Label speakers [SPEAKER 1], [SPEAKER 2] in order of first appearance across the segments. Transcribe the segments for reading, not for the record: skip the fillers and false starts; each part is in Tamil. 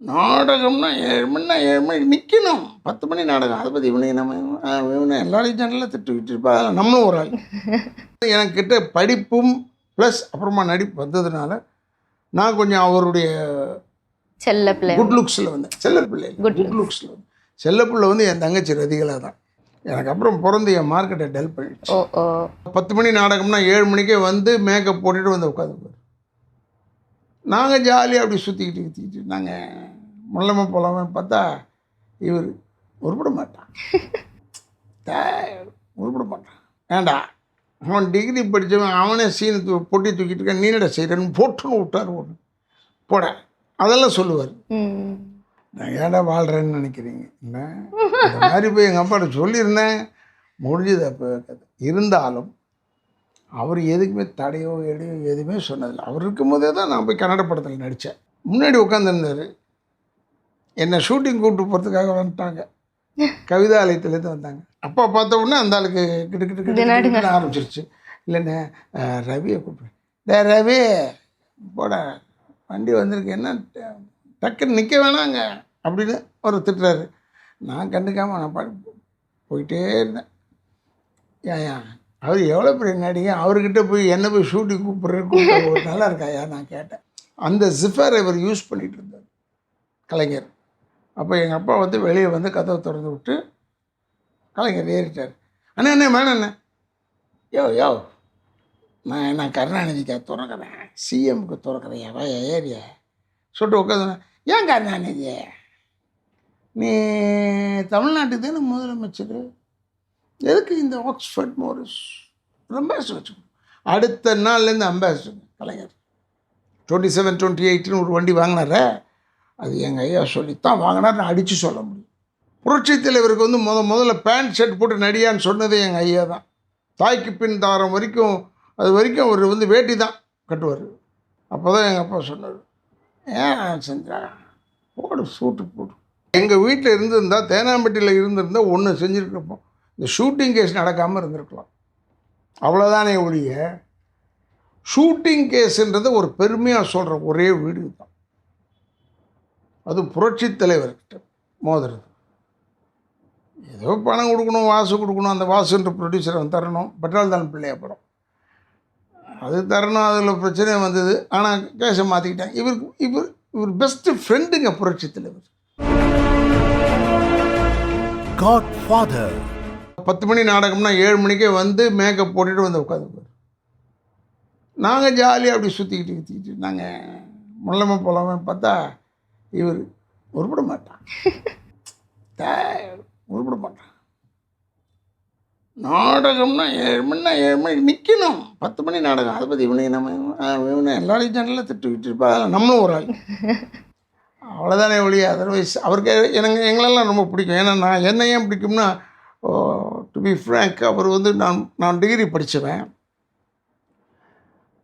[SPEAKER 1] நாடகம்னா 7 மணினா 7 மணிக்கு நிற்கணும். 10 மணி நாடகம். அதை பற்றி இவனுக்கு நம்ம இவனை எல்லாரையும் ஜன்னலில் திட்டுக்கிட்டு இருப்பா. நம்மளும் ஒரு ஆள். எனக்கிட்ட படிப்பும் ப்ளஸ் அப்புறமா நடிப்பு வந்ததுனால நான் கொஞ்சம் அவருடைய
[SPEAKER 2] செல்ல பிள்ளை
[SPEAKER 1] குட் லுக்ஸில் வந்தேன். செல்லப்பிள்ளை குட் லுக்ஸில் வந்து செல்லப்பிள்ளை வந்து என் தங்கச்சி ரதிகளாக தான். எனக்கு அப்புறம் பிறந்து என் மார்க்கெட்டை டெல் பண்ணிடுச்சு. 10 மணி நாடகம்னா 7 மணிக்கே வந்து மேக்கப் போட்டுட்டு வந்து உட்காந்துப்பார். நாங்கள் ஜாலியாக அப்படி சுற்றிக்கிட்டு நாங்கள் முள்ளமாக போகலாமான்னு பார்த்தா இவர் உருப்பிட மாட்டான். உருப்பிட மாட்டான். ஏண்டா அவன் டிகிரி படித்தவன் அவனே சீனை பொட்டி தூக்கிட்டு இருக்கான், நீ என்னடா செய்கிறன்னு போட்டுன்னு விட்டார் ஒன்று போட. அதெல்லாம் சொல்லுவார். நான் ஏடா வாழ்கிறேன்னு நினைக்கிறீங்க என்ன? இந்த மாதிரி போய் எங்கள் அப்பாட்ட சொல்லியிருந்தேன், முடிஞ்சது. அப்போ இருந்தாலும் அவர் எதுக்குமே தடையோ எடையோ எதுவுமே சொன்னதில்லை. அவர் இருக்கும்போதே தான் நான் போய் கன்னட படத்தில் நடித்தேன். முன்னாடி உட்காந்துருந்தார். என்னை ஷூட்டிங் கூப்பிட்டு போகிறதுக்காக வந்துட்டாங்க. கவிதாலயத்துலேருந்து வந்தாங்க. அப்பா பார்த்த உடனே அந்த ஆளுக்கு கிட்ட ஆரம்பிச்சிருச்சு. இல்லைண்ணே ரவியை கூப்பிடுறேன். ரவி போட வண்டி வந்திருக்கு, என்ன டக்குன்னு நிற்க வேணாங்க அப்படின்னு அவர் திட்டுறாரு. நான் கண்டுக்காமல் நான் போயிட்டே இருந்தேன். ஏன் அவர் எவ்வளோ பெரிய நடிகை, அவர்கிட்ட போய் என்ன போய் ஷூட்டிங் கூப்பிட்றேன் நல்லா இருக்காயா நான் கேட்டேன். அந்த ஜிஃபரை இவர் யூஸ் பண்ணிகிட்டு இருந்தார் கலைஞர். அப்போ எங்கள் அப்பா வந்து வெளியே வந்து கதவை திறந்து விட்டு கலைஞர் ஏறிட்டார். அண்ணா என்ன வேணாம் அண்ணே, யோ நான் கருணாநிதிக்கா திறக்கிறேன், சிஎம்க்கு திறக்கிறேன், வா ஏரியா சொல்லிட்டு உட்காந்து. ஏன் கருணாநிதி, நீ தமிழ்நாட்டுக்கு தானே முதலமைச்சர், எதுக்கு இந்த ஆக்ஸ்ஃபோர்ட் மோரிஸ் அம்பாசிடர் வச்சுக்கணும். அடுத்த நாள்லேருந்து அம்பாசிடர் கலைஞர் 27, 28 ஒரு வண்டி வாங்கினார. அது எங்கள் ஐயா சொல்லித்தான் வாங்கினார், நான் அடித்து சொல்ல முடியும். புரட்சித் தலைவருக்கு வந்து முதல்ல பேண்ட் ஷர்ட் போட்டு நடியான்னு சொன்னதே எங்கள் ஐயா தான். தாய்க்கு பின் தாரம் வரைக்கும் அது வரைக்கும் அவர் வந்து வேட்டி தான் கட்டுவார். அப்போ தான் எங்கள் அப்பா சொன்னார், ஏன் செஞ்சா போடு சூட்டு போடு. எங்கள் வீட்டில் இருந்திருந்தால், தேனாம்பட்டியில் இருந்திருந்தால் ஒன்று செஞ்சுருக்கப்போம், இந்த ஷூட்டிங் கேஸ் நடக்காமல் இருந்திருக்கலாம். அவ்வளோதானே ஒழிய ஷூட்டிங் கேஸுன்றது ஒரு பெருமையாக சொல்கிற ஒரே வீடு தான். அது புரட்சித் தலைவர்கிட்ட மோதுறது. ஏதோ பணம் கொடுக்கணும், வாசு கொடுக்கணும், அந்த வாசுன்ற ப்ரொடியூசரை தரணும். பட்டால்தான் பிள்ளையா படம் அது தரணும், அதில் பிரச்சனை வந்தது. ஆனால் கேஸை மாற்றிக்கிட்டாங்க. இவர் பெஸ்ட்டு ஃப்ரெண்டுங்க புரட்சித் தலைவர்.
[SPEAKER 3] காட்ஃபாதர்
[SPEAKER 1] 10 மணி நாடகம்னா 7 மணிக்கே வந்து மேக்கப் போட்டுட்டு வந்து உட்காந்துப்பார். நாங்கள் ஜாலியாக அப்படி சுற்றிக்கிட்டு நாங்கள் முள்ளமாக போகலாமான்னு பார்த்தா இவர் உருப்பிட மாட்டான். உருப்பிட மாட்டான். நாடகம்னா 7 மணினா 7 மணிக்கு நிற்கணும். 10 மணி நாடகம். அதை பற்றி இவனுக்கு நம்ம இவனை எல்லாரையும் ஜன்னலில் திட்டுக்கிட்டு இருப்பா. நம்மளும் ஒரு ஆள். அவ்வளோதானே ஒழிய அதர்வைஸ் அவருக்கு எங்களெல்லாம் ரொம்ப பிடிக்கும். ஏன்னா நான் என்ன ஏன் பிடிக்கும்னா, டு பி ஃப்ரேங்க், அவர் வந்து நான் டிகிரி படித்தவன்.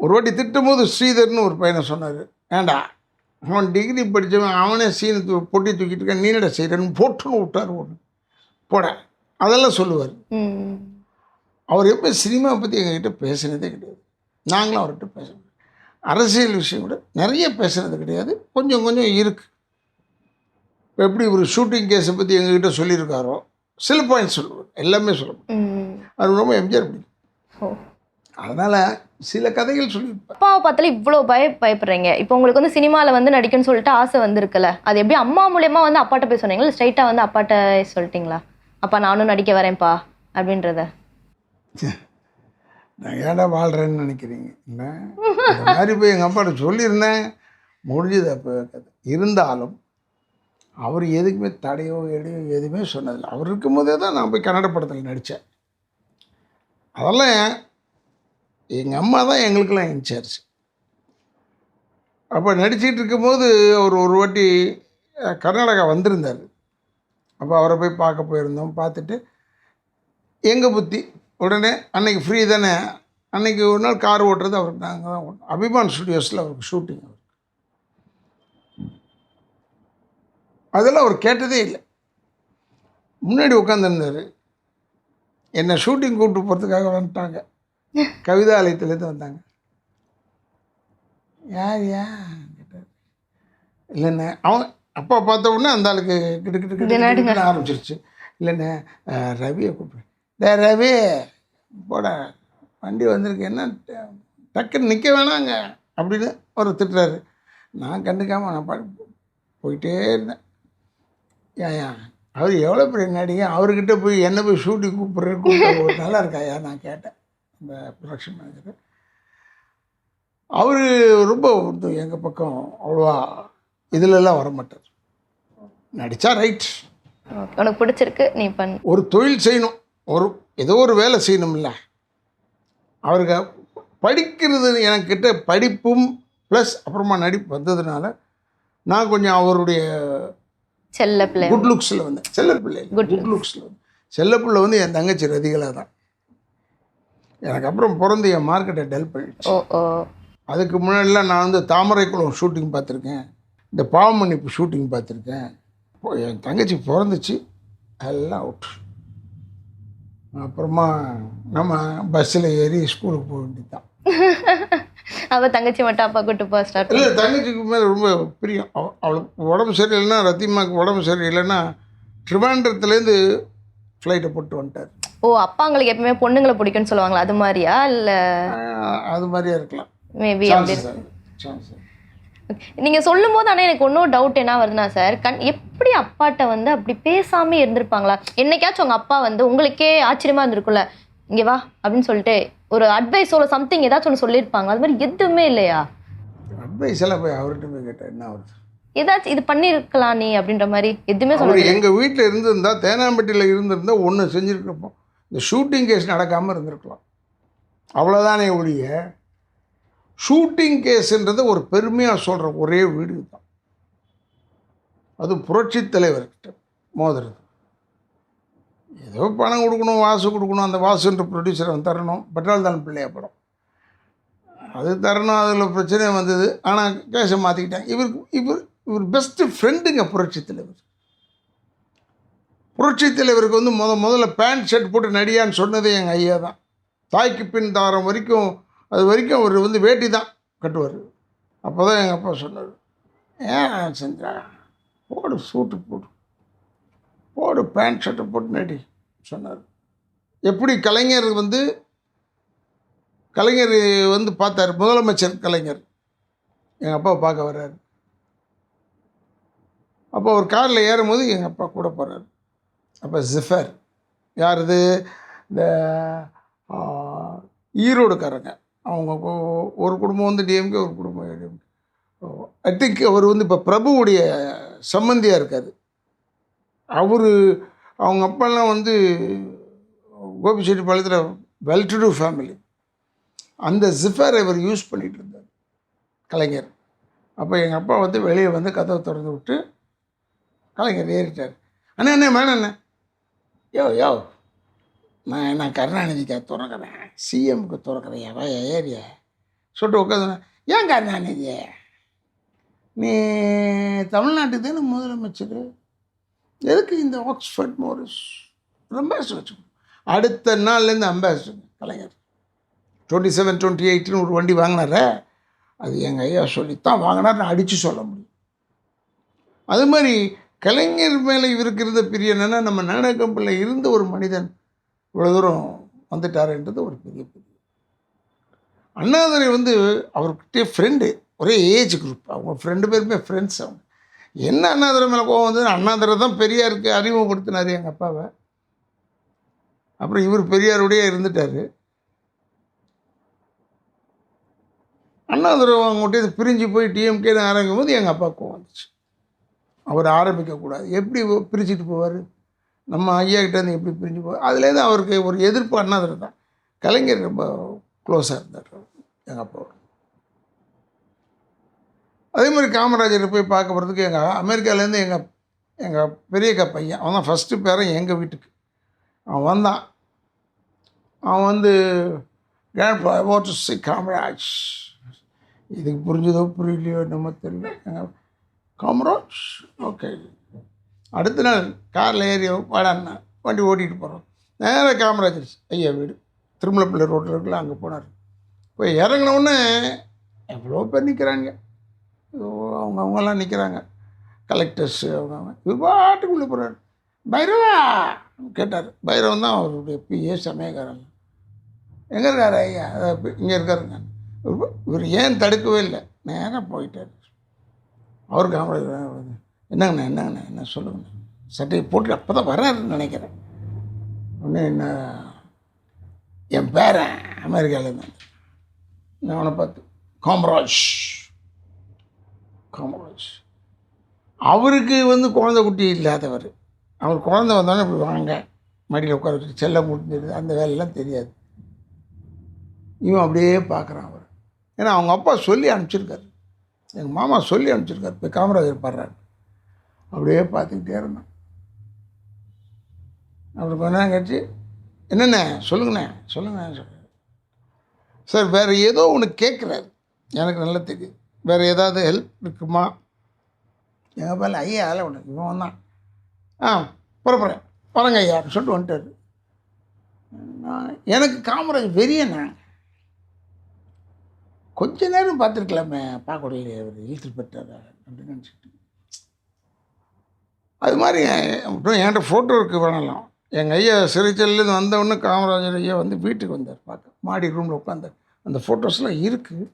[SPEAKER 1] ஒரு வாட்டி திட்டும் போது ஸ்ரீதர்னு ஒரு பையனை சொன்னார், ஏண்டா அவன் டிகிரி படித்தவன் அவனே சீனை பொட்டி தூக்கிட்டு இருக்கான், நீ என்னடா செய்கிறன்னு போட்டுன்னு விட்டார் ஒன்று போட. அதெல்லாம் சொல்லுவார். அவர் எப்போ சினிமாவை பற்றி எங்ககிட்ட பேசினதே கிடையாது. நாங்களும் அவர்கிட்ட பேசணும். அரசியல் விஷயம் கூட நிறைய பேசுனது கிடையாது. கொஞ்சம் இருக்குது. இப்போ எப்படி ஒரு ஷூட்டிங் கேஸை பற்றி எங்ககிட்ட சொல்லியிருக்காரோ சில பாயிண்ட்ஸ் சொல்லுவார், எல்லாமே சொல்லுவார். அது ரொம்ப எம்ஜிஆர் பிடிக்கும். அதனால் சில கதைகள் சொல்லியிருப்பார்.
[SPEAKER 2] அப்பாவை பார்த்தாலும் இவ்வளோ பயப்படுறீங்க. இப்போ உங்களுக்கு வந்து சினிமாவில் வந்து நடிக்கணும்னு சொல்லிட்டு ஆசை வந்திருக்குல்ல, அது எப்படி அம்மா மூலியமாக வந்து அப்பாட்ட போய் சொன்னீங்களா, இல்லை ஸ்ட்ரைட்டாக வந்து அப்பாட்ட சொல்லிட்டீங்களா, அப்பா நானும் நடிக்க வரேன்ப்பா அப்படின்றத?
[SPEAKER 1] நான் ஏடா வாழ்கிறேன்னு நினைக்கிறீங்க என்ன? இந்த மாதிரி போய் எங்கள் அப்பாட்ட சொல்லியிருந்தேன், முடிஞ்சது. அப்போ இருந்தாலும் அவர் எதுக்குமே தடையோ எடையோ எதுவுமே சொன்னதில்லை. அவர் இருக்கும்போதே தான் நான் போய் கன்னட படத்தில் நடித்தேன். அதெல்லாம் எங்கள் அம்மா தான் எங்களுக்கெல்லாம் இன்சார்ஜ். அப்போ நடிச்சிட்டு இருக்கும்போது அவர் ஒரு வாட்டி கர்நாடகா வந்திருந்தார். அப்போ அவரை போய் பார்க்க போயிருந்தோம். பார்த்துட்டு எங்கள் புத்தி உடனே அன்றைக்கி ஃப்ரீ தானே, அன்றைக்கி ஒரு நாள் கார் ஓட்டுறது அவருக்கு நாங்கள் தான் ஓட்டோம். அபிமான் ஸ்டுடியோஸில் அவருக்கு ஷூட்டிங். அவருக்கு அதெல்லாம் அவர் கேட்டதே இல்லை. முன்னாடி உட்காந்துருந்தார். என்னை ஷூட்டிங் கூப்பிட்டு போகிறதுக்காக வந்துட்டாங்க. கவிதாலயத்துலேருந்து வந்தாங்க. யார் கேட்டார். இல்லைண்ணே அவன் அப்பா பார்த்த உடனே அந்த ஆளுக்கு கிட்டு கிட்டு கிட்டு கிட்டுன்னு ஆரம்பிச்சிருச்சு. இல்லைண்ணே ரவியை கூப்பிடு. ரவி போட வண்டி வந்திருக்கு, என்ன டக்குன்னு நிற்க வேணாங்க அப்படின்னு ஒரு திட்டுறாரு. நான் கண்டுக்காமல் நான் போயிட்டே இருந்தேன். ஏன் அவர் எவ்வளோ பெரிய நடிகை, அவர்கிட்ட போய் என்ன போய் ஷூட்டிங் கூப்பிட்றேன்னு நல்லா இருக்காயா நான் கேட்டேன். அந்த ப்ரொடக்ஷன் மேனேஜர் அவர் ரொம்ப எங்கள் பக்கம் அவ்வளோவா இதிலெல்லாம் வரமாட்டார். நடித்தா ரைட்,
[SPEAKER 2] உனக்கு பிடிச்சிருக்கு நீ பண்ணு.
[SPEAKER 1] ஒரு தொழில் செய்யணும், ஏதோ ஒரு வேலை செய்யணும்ல. அவருக்கு படிக்கிறது எனக்கிட்ட படிப்பும் ப்ளஸ் அப்புறமா நடிப்பு வந்ததுனால நான் கொஞ்சம் அவருடைய
[SPEAKER 2] செல்ல பிள்ளை
[SPEAKER 1] குட் லுக்ஸில் வந்தேன். செல்ல பிள்ளை குட் லுக்ஸில் வந்து செல்ல பிள்ளை வந்து என் தங்கச்சி ரதிகளாக தான். எனக்கு அப்புறம் பிறந்து என் மார்க்கெட்டை டெல் பண்ணிடுச்சு. அதுக்கு முன்னாடிலாம் நான் வந்து தாமரைக்குளம் ஷூட்டிங் பார்த்துருக்கேன், இந்த பாவமன்னிப்பு ஷூட்டிங் பார்த்துருக்கேன். என் தங்கச்சி பிறந்துச்சு, எல்லாம் அவுட். அப்புறமா நம்ம பஸ்ஸில் ஏறி ஸ்கூலுக்கு போக வேண்டியது தான்.
[SPEAKER 2] அவள் தங்கச்சி மட்டும் அப்பா கூட்டு போக ஸ்டார்ட்.
[SPEAKER 1] இல்லை, தங்கச்சிக்கு மேலே ரொம்ப பிரியம். அவளுக்கு உடம்பு சரியில்லைன்னா, ரத்திமாவுக்கு உடம்பு சரியில்லைன்னா ட்ரிவாண்டத்துலேருந்து ஃப்ளைட்டை போட்டு வந்துட்டார்.
[SPEAKER 2] அப்பாங்களுக்கு எப்பவுமே பொண்ணுங்களை பிடிக்கும்னு சொல்லுவாங்களா, அது மாதிரியா? இல்லை
[SPEAKER 1] அது மாதிரியா இருக்கலாம்,
[SPEAKER 2] மேபி. நீங்கள் சொல்லும் போது ஆனால் எனக்கு ஒன்றும் டவுட் என்ன வருதுன்னா சார், எப்படி அப்பாட்ட வந்து அப்படி பேசாமல் இருந்திருப்பாங்களா? என்னைக்காச்சும் உங்கள் அப்பா வந்து உங்களுக்கே ஆச்சரியமாக இருந்திருக்குல்ல, இங்கே வா அப்படின்னு சொல்லிட்டு ஒரு அட்வைஸோ சம்திங் ஏதாச்சும் ஒன்று சொல்லியிருப்பாங்க, அது மாதிரி எதுவுமே இல்லையா?
[SPEAKER 1] அட்வைஸ் எல்லாம் போய் அவர்கிட்ட போய் கேட்டேன், என்ன வருது
[SPEAKER 2] ஏதாச்சும் இது பண்ணியிருக்கலாம் நீ அப்படின்ற மாதிரி எதுவுமே சொல்ல.
[SPEAKER 1] எங்கள் வீட்டில் இருந்திருந்தா, தேனாம்பட்டியில் இருந்திருந்தா ஒன்று செஞ்சுருக்கப்போம், இந்த ஷூட்டிங் கேஸ் நடக்காமல் இருந்திருக்கலாம், அவ்வளோதானே ஒழிய ஷூட்டிங் கேஸுன்றது ஒரு பெருமையாக சொல்கிற ஒரே வீடு தான். அது புரட்சி தலைவர்கிட்ட மோதுறது. ஏதோ பணம் கொடுக்கணும், வாசு கொடுக்கணும், அந்த வாசுன்ற ப்ரொடியூசரை தரணும். பெட்ரோல் தான் பிள்ளையா படம் அது தரணும், அதில் பிரச்சனை வந்தது. ஆனால் கேஸை மாற்றிக்கிட்டாங்க. இவர் பெஸ்ட்டு ஃப்ரெண்டுங்க புரட்சி தலைவர். புரட்சி தலைவருக்கு வந்து முதல்ல பேண்ட் ஷர்ட் போட்டு நடியான்னு சொன்னதே எங்கள் ஐயா தான். தாய்க்கு பின் தாரம் வரைக்கும், அது வரைக்கும் அவர் வந்து வேட்டி தான் கட்டுவார். அப்போ தான் எங்கள் அப்பா சொன்னார், ஏன் செஞ்சா போடு, சூட்டு போடு பேண்ட் ஷர்ட்டை போட்டு நடி சொன்னார். எப்படி கலைஞர் வந்து பார்த்தார், முதலமைச்சர் கலைஞர் எங்கள் அப்பாவை பார்க்க வர்றாரு. அப்போ ஒரு காரில் ஏறும்போது எங்கள் அப்பா கூட போகிறார். அப்போ ஜிஃபர் யார் இது, இந்த ஈரோடுக்காரங்க, அவங்க ஒரு குடும்பம் வந்து டிஎம்கே, ஒரு குடும்பம் ஏடிஎம்கே. ஐ திங்க் அவர் வந்து இப்போ பிரபுவுடைய சம்பந்தியாக இருக்கார். அவங்க அப்பாலாம் வந்து கோபிச்செட்டிப்பாளையத்தில் வெல் டு டூ ஃபேமிலி. அந்த ஜிஃபரை இவர் யூஸ் பண்ணிகிட்டு இருந்தார் கலைஞர். அப்போ எங்கள் அப்பா வந்து வெளியே வந்து கதவை திறந்து விட்டு கலைஞர் ஏறிட்டார். அண்ணா என்ன வேணாம் என்ன, யோ நான் கருணாநிதிக்கு திறக்கிறேன், சிஎம்க்கு திறக்கிறேன், ஏரியா சொல்லிட்டு உட்காந்து, ஏன் கருணாநிதி நீ தமிழ்நாட்டுக்கு தானே முதலமைச்சர், எதுக்கு இந்த ஆக்ஸ்ஃபோர்ட் மோரிஸ் அம்பாசிடர் வச்சுக்கணும். அடுத்த நாள்லேருந்து அம்பாசிடர் கலைஞர் 27, 28 ஒரு வண்டி வாங்கினார, அது எங்கள் ஐயா சொல்லித்தான் வாங்கினார், நான் அடித்து சொல்ல முடியும். அது மாதிரி கலைஞர் மேலே இவருக்கு இருந்த பிரியம் என்னென்னா, நம்ம நாடகம்பில் இருந்த ஒரு மனிதன் இவ்வளோ தூரம் வந்துட்டாருன்றது ஒரு பெரிய அண்ணாதுரை வந்து அவர்கிட்ட ஃப்ரெண்டு, ஒரே ஏஜ் குரூப், அவங்க ஃப்ரெண்டு பேருமே ஃப்ரெண்ட்ஸ். அவங்க என்ன அண்ணாதுரை மேலே கோவம் வந்தது, அண்ணாதுரை தான் பெரியாருக்கு அறிமுகப்படுத்தினார் எங்கள் அப்பாவை. அப்புறம் இவர் பெரியாருடைய இருந்துட்டார். அண்ணாதுரை அவங்ககிட்ட பிரிஞ்சு போய் டிஎம்கேன்னு ஆரம்பிக்கும் போது எங்கள் அப்பா கோவம் வந்துச்சு. அவர் ஆரம்பிக்கக்கூடாது, எப்படி பிரிச்சுட்டு போவார், நம்ம ஐயா கிட்டேருந்து எப்படி பிரிஞ்சு போவார். அதுலேருந்து அவருக்கு ஒரு எதிர்ப்பு அண்ணாதுரை தான். கலைஞர் ரொம்ப க்ளோஸாக இருந்தார் எங்கள் அப்பா. அதே மாதிரி காமராஜரை போய் பார்க்க போகிறதுக்கு அமெரிக்காவிலேருந்து எங்கள் பெரியக்கா பையன், அவன் தான் ஃபஸ்ட்டு பேரன் எங்கள் வீட்டுக்கு. அவன் வந்தான். அவன் வந்து காமராஜ், இதுக்கு புரிஞ்சதோ புரியலையோ நம்ம தெரியல, காமராஜ் ஓகே. அடுத்த நாள் காரில் ஏறி வாடான்னா வண்டி ஓட்டிகிட்டு போகிறோம். நேராக காமராஜர் ஐயா வீடு திருமலைப்பள்ளி ரோட்டில் இருக்குல்ல, அங்கே போனார். போய் இறங்கினவுடனே எவ்வளோ பேர் நிற்கிறாங்க, அவங்கெல்லாம் நிற்கிறாங்க. கலெக்டர்ஸ் அவங்க இவர் பாட்டுக்கு உள்ளே போகிறார். பைரவா கேட்டார். பைரவன் தான் அவருடைய பிஏ சமயக்காரன். எங்கே இருக்காரு ஐயா? இங்கே இருக்காருங்க. இவர் ஏன் தடுக்கவே இல்லை, நேராக போயிட்டார். அவருக்கு காமராஜர் என்னங்கண்ணா என்ன சொல்லுங்கண்ணா, சட்டையை போட்டு அப்போ தான் வர்றாருன்னு நினைக்கிறேன். ஒன்று என்ன என் பேரன் அமெரிக்காவில் இருந்தான். நான் அவனை பார்த்து காமராஜ் அவருக்கு குழந்தை குட்டி இல்லாதவர். அவர் குழந்தை வந்தோடனே இப்படி வாங்க மடியில் உட்கார வச்சு செல்லம் முடிஞ்சது, அந்த வேலையெல்லாம் தெரியாது. இவன் அப்படியே பார்க்குறான் அவர். ஏன்னா அவங்க அப்பா சொல்லி அனுப்பிச்சிருக்காரு, எங்கள் மாமா சொல்லி அனுப்பிச்சிருக்காரு, இப்போ காமராஜர் பாடுறாரு. அப்படியே பார்த்துக்கிட்டே இருந்தான். அப்புறம் கொஞ்ச நேரம் கழிச்சு என்னண்ணே சொல்லுங்கண்ணே சார் வேறு ஏதோ ஒன்று கேட்குறாரு, எனக்கு நல்லா தெரியுது. வேறு ஏதாவது ஹெல்ப் இருக்குமா? எங்கள் பேரில் ஐயா அதில் ஒன்று இவன் வந்தான். புறப்படுறேன் வரங்க ஐயா அப்படின்னு சொல்லிட்டு வந்துட்டார். எனக்கு காமராஜ் வெறியண்ணா, கொஞ்ச நேரம் பார்த்துருக்கலாமே, பார்க்கலையே அவர் இழுத்துட்டு போயிட்டார் அப்படின்னு நினச்சிட்டு. அது மாதிரி அப்புறம் என்கிட்ட ஃபோட்டோ இருக்குது வேணலாம். எங்கள் ஐயா சிறைச்சல்லேருந்து வந்தவுடனே காமராஜர் ஐயா வீட்டுக்கு வந்தார் பார்க்க. மாடி ரூமில் உட்காந்தார். அந்த ஃபோட்டோஸ்லாம் இருக்குது.